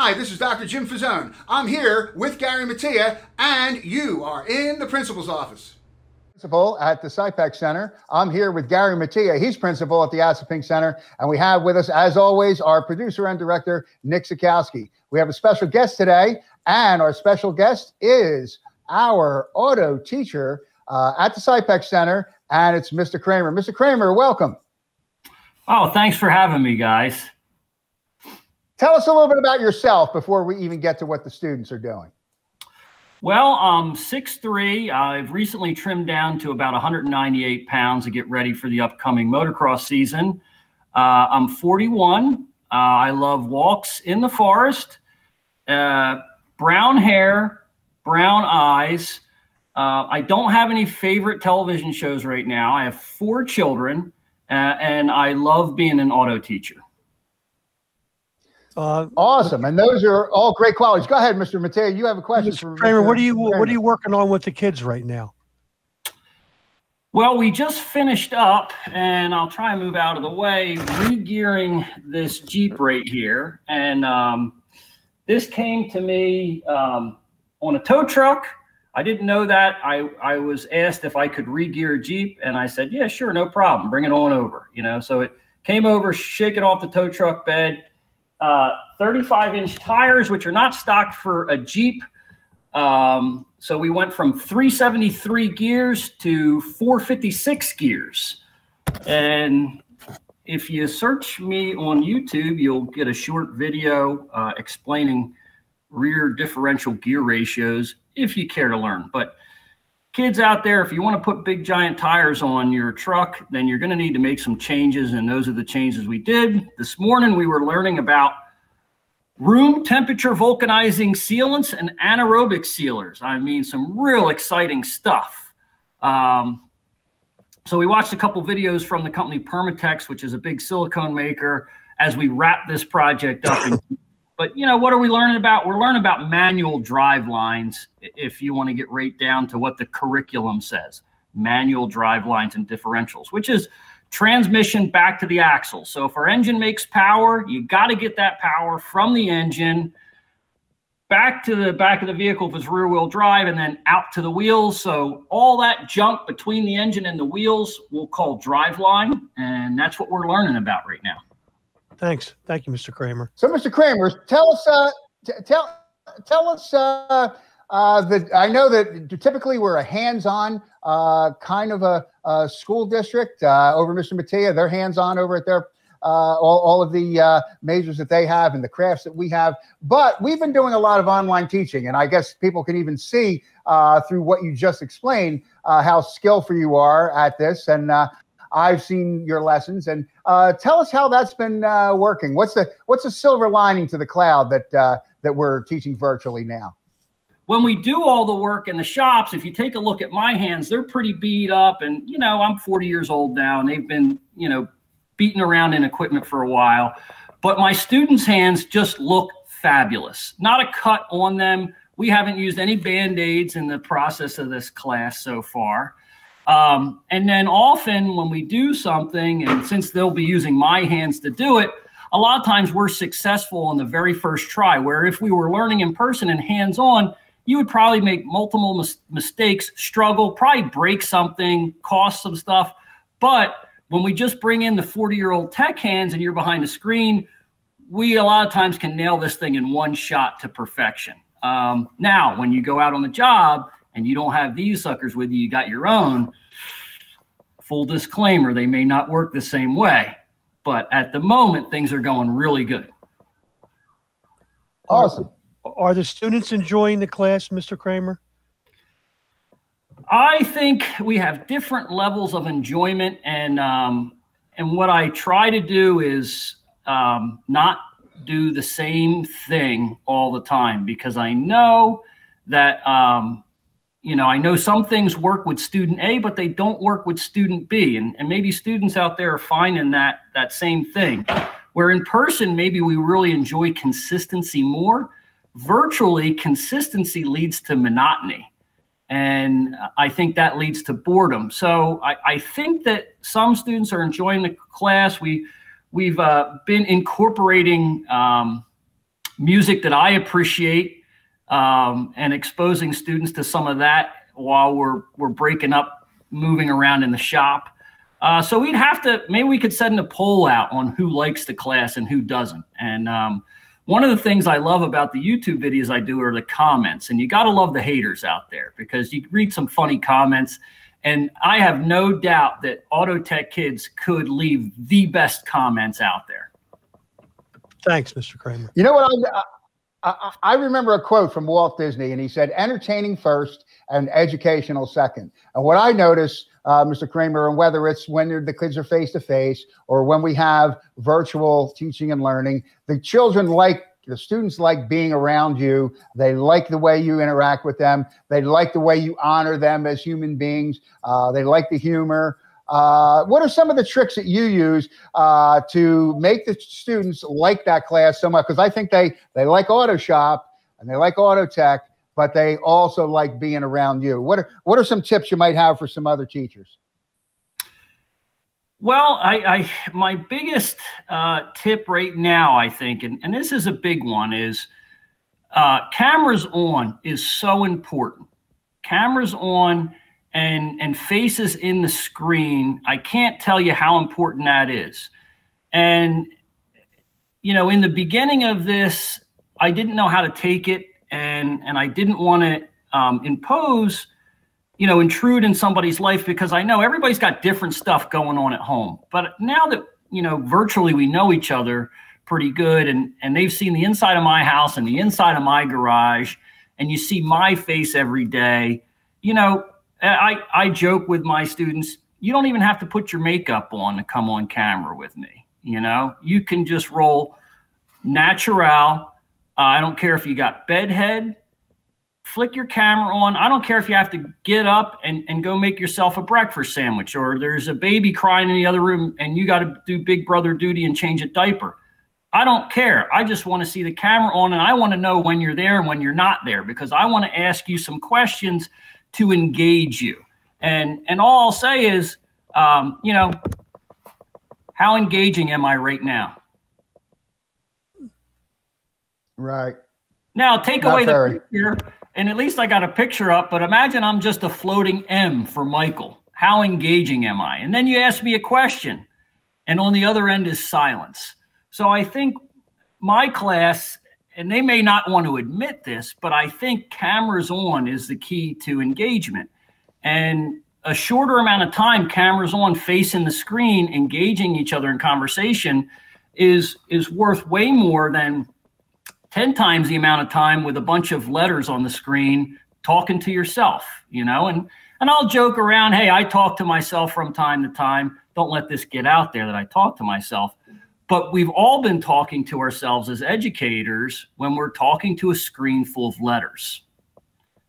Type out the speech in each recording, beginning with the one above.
Hi, this is Dr. Jim Fazone. I'm here with Gary Mattia, and you are in the principal's office. Principal at the SIPEC Center. I'm here with Gary Mattia. He's principal at the Asapink Center, and we have with us, as always, our producer and director, Nick Sikowski. We have a special guest today, and our special guest is our auto teacher at the SIPEC Center, and it's Mr. Cramer. Mr. Cramer, welcome. Oh, thanks for having me, guys. Tell us a little bit about yourself before we even get to what the students are doing. Well, I'm 6'3". I've recently trimmed down to about 198 pounds to get ready for the upcoming motocross season. I'm 41. I love walks in the forest, brown hair, brown eyes. I don't have any favorite television shows right now. I have 4 children, and I love being an auto teacher. Awesome, and those are all great qualities. Go ahead, Mr. Mattia. You have a question for Kramer. What are you working on with the kids right now? Well, we just finished up, and I'll try and move out of the way, re-gearing this Jeep right here. And this came to me on a tow truck. I didn't know that. I was asked if I could re-gear a Jeep, and I said, yeah, sure, no problem. Bring it on over. You know, so it came over, shake it off the tow truck bed. 35-inch tires, which are not stocked for a Jeep. So we went from 373 gears to 456 gears. And if you search me on YouTube, you'll get a short video explaining rear differential gear ratios if you care to learn. But kids out there, if you want to put big giant tires on your truck, then you're going to need to make some changes, and those are the changes we did. This morning we were learning about room temperature vulcanizing sealants and anaerobic sealers. I mean, some real exciting stuff. So we watched a couple videos from the company Permatex, which is a big silicone maker, as we wrap this project up. But, you know, what are we learning about? We're learning about manual drive lines, if you want to get right down to what the curriculum says. Manual drive lines and differentials, which is transmission back to the axle. So if our engine makes power, you got to get that power from the engine back to the back of the vehicle if it's rear-wheel drive, and then out to the wheels. So all that junk between the engine and the wheels we'll call drive line, and that's what we're learning about right now. Thanks. Thank you, Mr. Cramer. So, Mr. Cramer, tell us, tell us that I know that typically we're a hands-on kind of a school district. Over Mr. Mattia, they're hands-on over at their all of the majors that they have and the crafts that we have. But we've been doing a lot of online teaching, and I guess people can even see through what you just explained how skillful you are at this. And I've seen your lessons, and tell us how that's been working. What's the silver lining to the cloud that we're teaching virtually now? When we do all the work in the shops, if you take a look at my hands, they're pretty beat up. And, you know, I'm 40 years old now, and they've been, you know, beating around in equipment for a while. But my students' hands just look fabulous. Not a cut on them. We haven't used any Band-Aids in the process of this class so far. And then often when we do something, and since they'll be using my hands to do it, a lot of times we're successful on the very first try, where if we were learning in person and hands-on, you would probably make multiple mistakes, struggle, probably break something, cost some stuff. But when we just bring in the 40-year-old tech hands and you're behind the screen, we a lot of times can nail this thing in one shot to perfection. Now, when you go out on the job and you don't have these suckers with you, you got your own, full disclaimer, they may not work the same way. But at the moment, things are going really good. Awesome. Are the students enjoying the class, Mr. Cramer? I think we have different levels of enjoyment, and what I try to do is not do the same thing all the time, because I know that you know, I know some things work with student A, but they don't work with student B, and maybe students out there are finding that same thing. Where in person, maybe we really enjoy consistency more. Virtually, consistency leads to monotony. And I think that leads to boredom. So I think that some students are enjoying the class. We've been incorporating music that I appreciate, and exposing students to some of that while we're breaking up, moving around in the shop. So we'd have to, maybe we could send a poll out on who likes the class and who doesn't. And one of the things I love about the YouTube videos I do are the comments. And you got to love the haters out there, because you read some funny comments. And I have no doubt that Auto Tech kids could leave the best comments out there. Thanks, Mr. Cramer. You know what? I remember a quote from Walt Disney, and he said, entertaining first and educational second. And what I notice, Mr. Cramer, and whether it's when the kids are face-to-face or when we have virtual teaching and learning, the students like being around you. They like the way you interact with them. They like the way you honor them as human beings. They like the humor. What are some of the tricks that you use to make the students like that class so much? Because I think they like Auto Shop and they like Auto Tech, but they also like being around you. What are some tips you might have for some other teachers? Well, my biggest tip right now, I think, and this is a big one, is cameras on is so important. Cameras on and faces in the screen. I can't tell you how important that is. And, you know, in the beginning of this, I didn't know how to take it, and I didn't want to impose, you know, intrude in somebody's life, because I know everybody's got different stuff going on at home. But now that, you know, virtually we know each other pretty good, and they've seen the inside of my house and the inside of my garage, and you see my face every day, you know, I joke with my students, you don't even have to put your makeup on to come on camera with me. You know, you can just roll natural. I don't care if you got bedhead, flick your camera on. I don't care if you have to get up and go make yourself a breakfast sandwich, or there's a baby crying in the other room and you got to do big brother duty and change a diaper. I don't care. I just want to see the camera on, and I want to know when you're there and when you're not there, because I want to ask you some questions to engage you. And all I'll say is, you know, how engaging am I right now? Right. Now take away the picture, and at least I got a picture up, but imagine I'm just a floating M for Michael. How engaging am I? And then you ask me a question, and on the other end is silence. So I think my class, and they may not want to admit this, but I think cameras on is the key to engagement. And a shorter amount of time, cameras on, facing the screen, engaging each other in conversation is worth way more than 10 times the amount of time with a bunch of letters on the screen talking to yourself, you know. And I'll joke around, hey, I talk to myself from time to time. Don't let this get out there that I talk to myself. But we've all been talking to ourselves as educators when we're talking to a screen full of letters.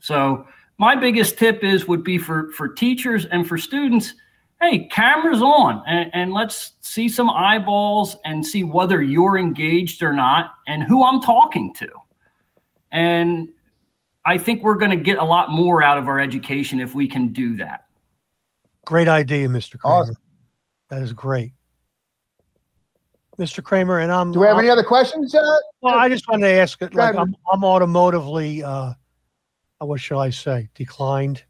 So my biggest tip would be for teachers and for students, hey, cameras on, and let's see some eyeballs and see whether you're engaged or not and who I'm talking to. And I think we're going to get a lot more out of our education if we can do that. Great idea, Mr. Cramer. Awesome. That is great. Mr. Cramer, and do we have any other questions? Well, I just wanted to ask, like, I'm automotively, what shall I say, declined.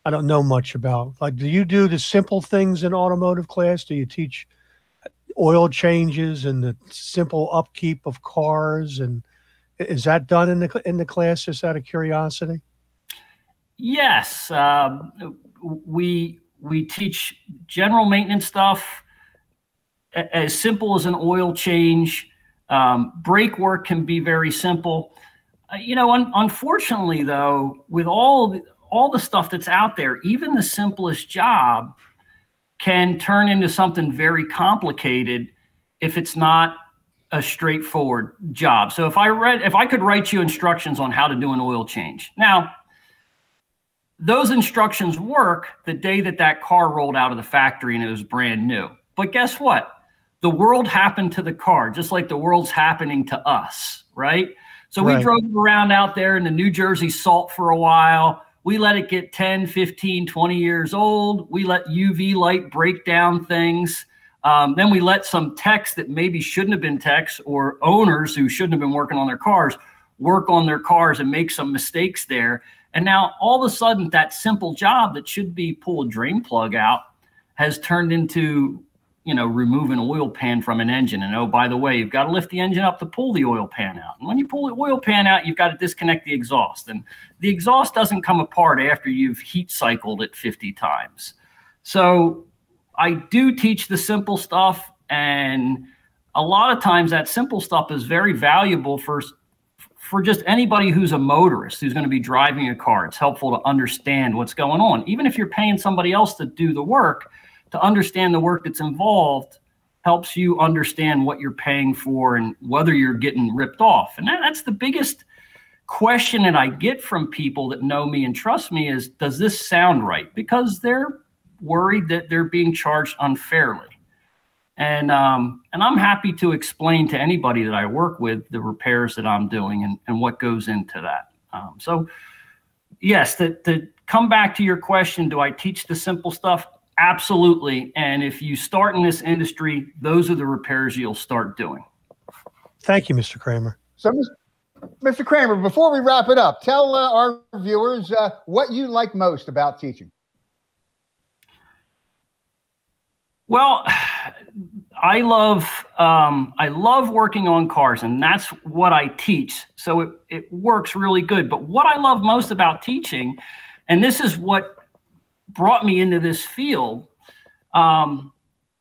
I don't know much about, like, do you do the simple things in automotive class? Do you teach oil changes and the simple upkeep of cars? And is that done in the class, just out of curiosity? Yes. We teach general maintenance stuff, as simple as an oil change. Brake work can be very simple. You know, unfortunately, though, with all the stuff that's out there, even the simplest job can turn into something very complicated if it's not a straightforward job. So if I could write you instructions on how to do an oil change. Now, those instructions work the day that car rolled out of the factory and it was brand new. But guess what? The world happened to the car, just like the world's happening to us, right? So we drove around out there in the New Jersey salt for a while. We let it get 10, 15, 20 years old. We let UV light break down things. Then we let some techs that maybe shouldn't have been techs, or owners who shouldn't have been working on their cars, work on their cars and make some mistakes there. And now all of a sudden that simple job that should be pull a drain plug out has turned into, you know, remove an oil pan from an engine. And oh, by the way, you've got to lift the engine up to pull the oil pan out. And when you pull the oil pan out, you've got to disconnect the exhaust. And the exhaust doesn't come apart after you've heat cycled it 50 times. So I do teach the simple stuff. And a lot of times that simple stuff is very valuable for just anybody who's a motorist, who's going to be driving a car. It's helpful to understand what's going on. Even if you're paying somebody else to do the work, to understand the work that's involved helps you understand what you're paying for and whether you're getting ripped off. And that's the biggest question that I get from people that know me and trust me is, does this sound right? Because they're worried that they're being charged unfairly. And I'm happy to explain to anybody that I work with the repairs that I'm doing and what goes into that. So yes, to come back to your question, do I teach the simple stuff? Absolutely. And if you start in this industry, those are the repairs you'll start doing. Thank you, Mr. Cramer. So, Mr. Cramer, before we wrap it up, tell our viewers what you like most about teaching. Well, I love working on cars, and that's what I teach. So it works really good. But what I love most about teaching, and this is what brought me into this field,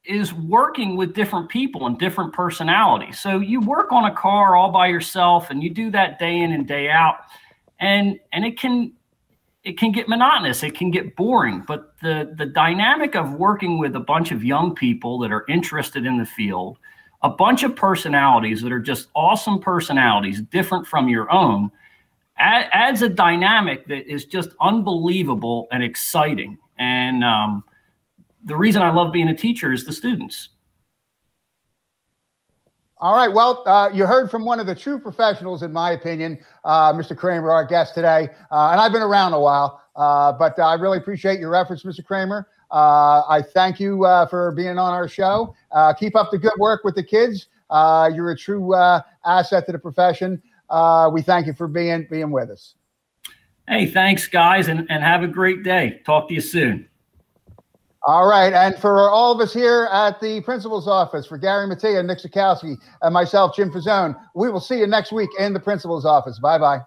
is working with different people and different personalities. So you work on a car all by yourself, and you do that day in and day out, and it can get monotonous. It can get boring. But the dynamic of working with a bunch of young people that are interested in the field, a bunch of personalities that are just awesome personalities, different from your own, adds a dynamic that is just unbelievable and exciting. And the reason I love being a teacher is the students. All right. Well, you heard from one of the true professionals, in my opinion, Mr. Cramer, our guest today. And I've been around a while, but I really appreciate your efforts, Mr. Cramer. I thank you for being on our show. Keep up the good work with the kids. You're a true asset to the profession. We thank you for being with us. Hey, thanks, guys, and have a great day. Talk to you soon. All right. And for all of us here at the principal's office, for Gary Mattia, Nick Sikowski, and myself, Jim Fazone, we will see you next week in the principal's office. Bye-bye.